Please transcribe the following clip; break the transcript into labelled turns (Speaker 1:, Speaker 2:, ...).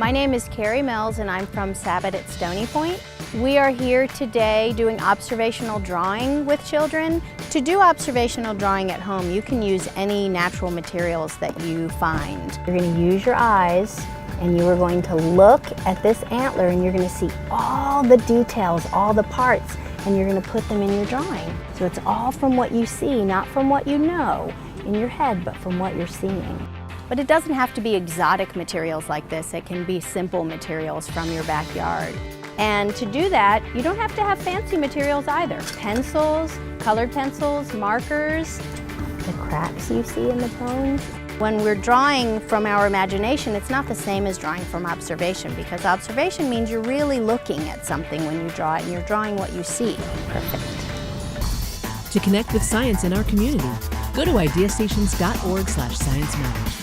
Speaker 1: My name is Carrie Mills and I'm from Sabot at Stony Point. We are here today doing observational drawing with children. To do observational drawing at home, you can use any natural materials that you find. You're going to use your eyes and you are going to look at this antler and you're going to see all the details, all the parts, and you're going to put them in your drawing. So it's all from what you see, not from what you know in your head, but from what you're seeing. But it doesn't have to be exotic materials like this. It can be simple materials from your backyard. And to do that, you don't have to have fancy materials either. Pencils, colored pencils, markers, the cracks you see in the bones. When we're drawing from our imagination, it's not the same as drawing from observation, because observation means you're really looking at something when you draw it, and you're drawing what you see. Perfect.
Speaker 2: To connect with science in our community, go to ideastations.org/Science Matters.